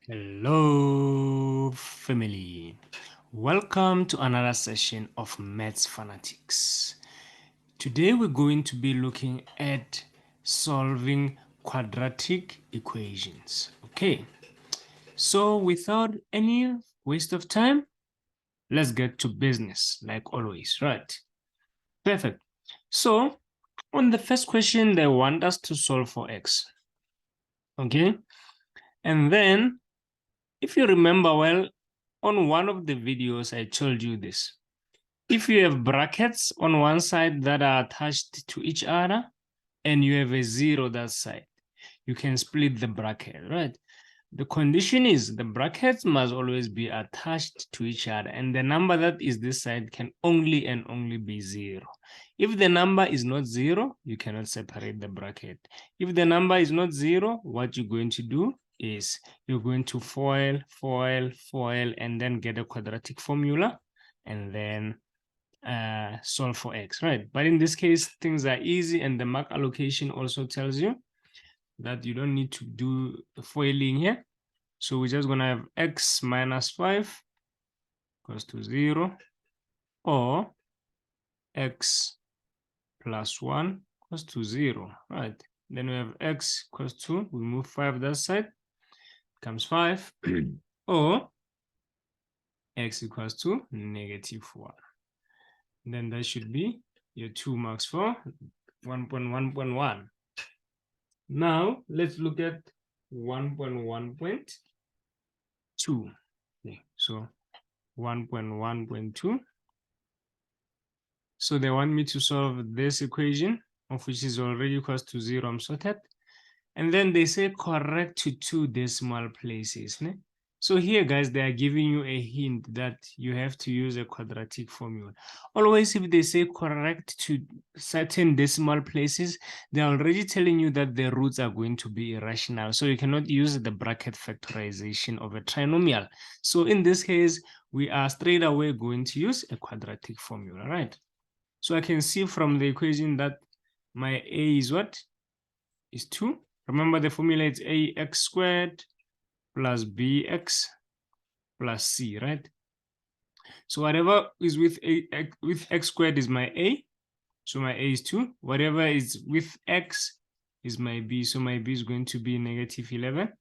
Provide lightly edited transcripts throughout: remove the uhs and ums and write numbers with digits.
Hello, family. Welcome to another session of Maths Fanatics. Today we're going to be looking at solving quadratic equations. Okay, so without any waste of time, let's get to business like always, right? Perfect. So on the first question, they want us to solve for x. Okay, and then if you remember well, on one of the videos, I told you this. If you have brackets on one side that are attached to each other and you have a zero that side, you can split the bracket, right? The condition is the brackets must always be attached to each other, and the number that is this side can only and only be zero. If the number is not zero, you cannot separate the bracket. If the number is not zero, what you're going to do is you're going to FOIL, and then get a quadratic formula, and then solve for x, right? But in this case, things are easy, and the mark allocation also tells you that you don't need to do the foiling here. So we're just going to have x minus 5 equals to 0, or x plus 1 equals to 0, right? Then we have x equals to, we move 5 that side, becomes 5, or x equals to -1. Then that should be your 2 marks for 1.1.1. Now let's look at 1.1.2. Okay, so 1.1.2. So they want me to solve this equation, of which is already equals to 0. I'm sorted. And then they say correct to 2 decimal places. Ne? So here, guys, they are giving you a hint that you have to use a quadratic formula. Always, if they say correct to certain decimal places, they're already telling you that the roots are going to be irrational. So you cannot use the bracket factorization of a trinomial. So in this case, we are straight away going to use a quadratic formula, right? So I can see from the equation that my a is what? Is 2. Remember the formula is ax squared plus bx plus c, right? So whatever is with x squared is my a. So my a is 2. Whatever is with x is my b. So my b is going to be -11.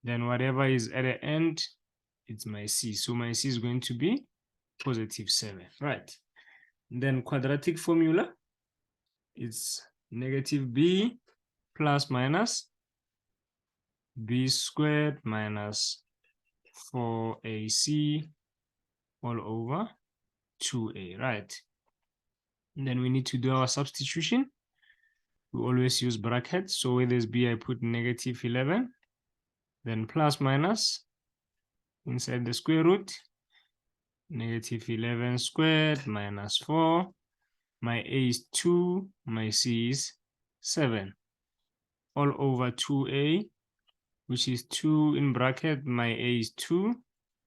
Then whatever is at the end, it's my c. So my c is going to be +7, right? Then quadratic formula is -b plus minus b squared minus 4ac all over 2a, right? And then we need to do our substitution. We always use brackets. So where there's b, I put -11, then plus minus inside the square root, -11 squared minus 4. My a is 2, my c is 7, all over 2a, which is 2 in bracket, my a is 2,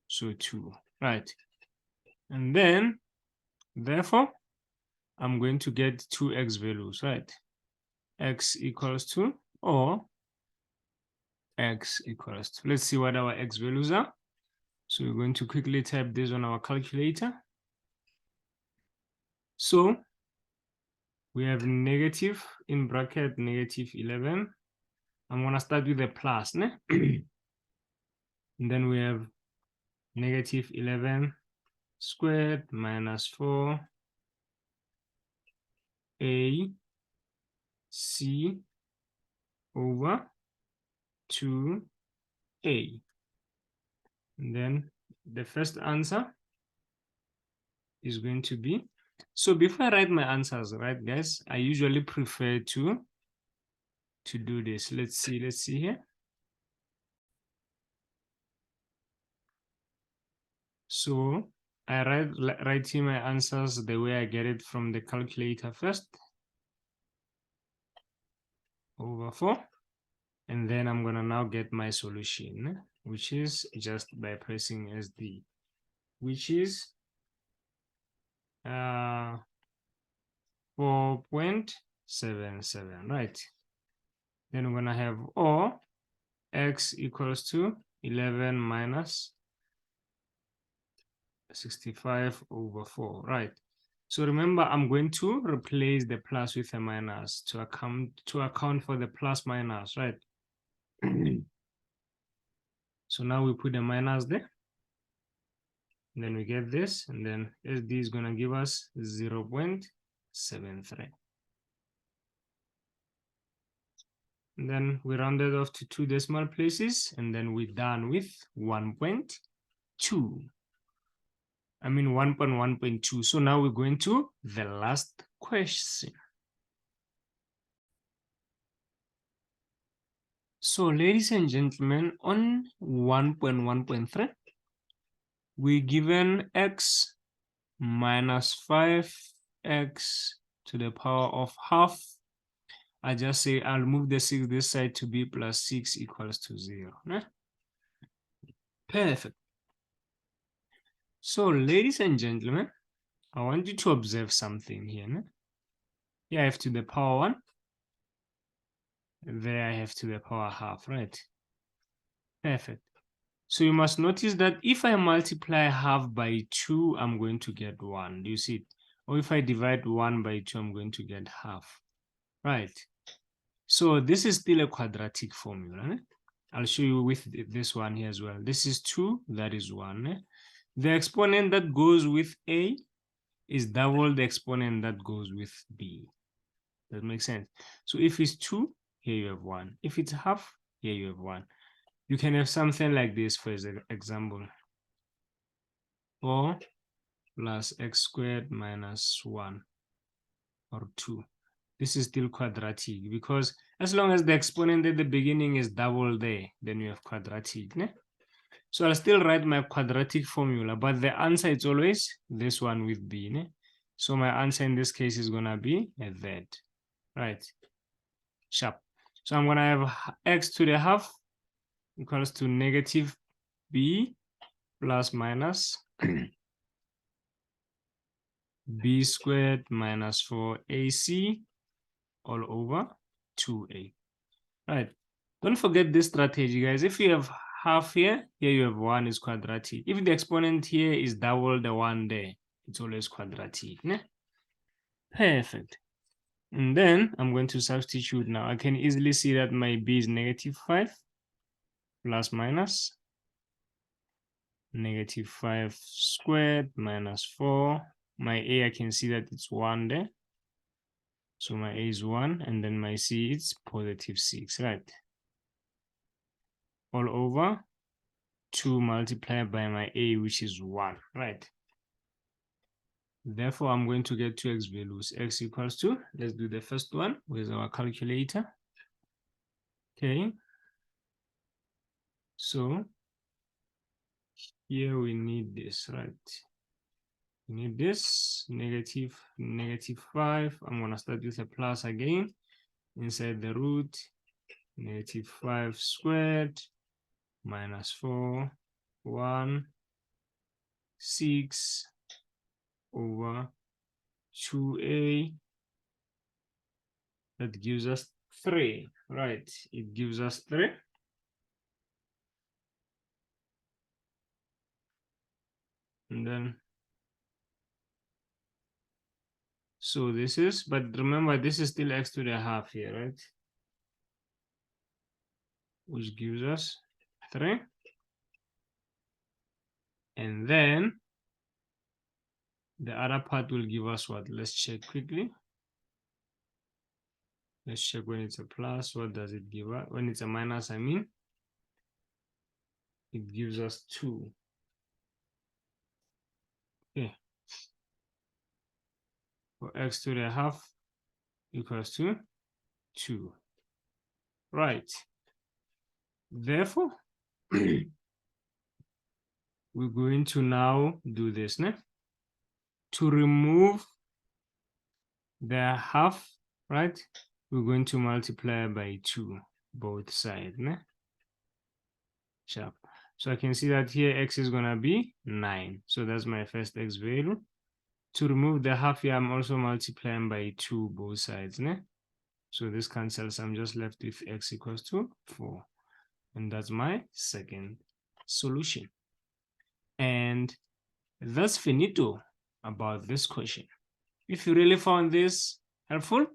so 2, right? And then, therefore, I'm going to get 2x values, right? X equals to, or x equals to, let's see what our x values are. So we're going to quickly type this on our calculator. So we have negative in bracket -11. I'm going to start with a plus, ne? And then we have -11 squared minus 4 a c over 2a. And then the first answer is going to be, so before I write my answers, right, guys, I usually prefer to do this. Let's see here. So I writing my answers the way I get it from the calculator first, over 4, and then I'm gonna now get my solution, which is just by pressing SD, which is 4.77, right? Then we're gonna have or x equals to 11 minus 65 over 4, right? So remember, I'm going to replace the plus with a minus to account for the plus minus, right? So now we put a minus there, and then we get this, and then SD is going to give us 0.73. And then we rounded off to 2 decimal places, and then we're done with 1.2. I mean 1.1.2. So now we're going to the last question. So ladies and gentlemen, on 1.1.3, we're given x minus 5x to the power of half. I just say I'll move the 6 this side to be plus 6 equals to 0. Perfect. So ladies and gentlemen, I want you to observe something here. Here I have to the power 1. There I have to the power half, right? Perfect. So you must notice that if I multiply half by 2, I'm going to get 1. Do you see it? Or if I divide 1 by 2, I'm going to get half. Right. So this is still a quadratic formula. I'll show you with this one here as well. This is 2, that is 1. The exponent that goes with A is double the exponent that goes with B. That makes sense. So if it's 2, here you have 1. If it's half, here you have 1. You can have something like this, for example. 4 plus x squared minus 1 or 2. This is still quadratic because as long as the exponent at the beginning is double there, then you have quadratic. So I'll still write my quadratic formula, but the answer is always this one with B. So my answer in this case is going to be a Z. Right. Sharp. So I'm going to have x to the half equals to negative B plus minus b squared minus 4ac all over 2a. Right. Don't forget this strategy, guys. If you have half here you have 1 is quadratic. If the exponent here is double the 1 there, it's always quadratic. Perfect. And then I'm going to substitute now. I can easily see that my b is negative 5 plus minus negative 5 squared minus 4. My a, I can see that it's 1 there. So my a is 1, and then my c is positive 6, right? All over 2 multiplied by my a, which is 1, right? Therefore, I'm going to get 2x values. X equals to, let's do the first one with our calculator. Okay. So here we need this, right? We need this, negative 5. I'm going to start with a plus again. Inside the root, negative 5 squared minus 4, 1, 6 over 2a. That gives us 3, right? It gives us 3. And then, so this is, but remember, this is still x to the half here, right? Which gives us 3. And then the other part will give us what? Let's check quickly. Let's check when it's a plus. What does it give us? When it's a minus, I mean, it gives us 2. Okay. For x to the half equals to 2. Right. Therefore, we're going to now do this. To remove the half, right? We're going to multiply by 2 both sides. Sharp. So I can see that here x is going to be 9. So that's my first x value. To remove the half here, I'm also multiplying by 2 both sides. So this cancels. I'm just left with x equals to 4. And that's my second solution. And that's finito about this question. If you really found this helpful,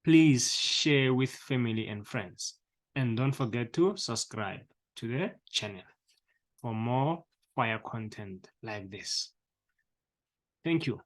please share with family and friends. And don't forget to subscribe to the channel for more fire content like this. Thank you.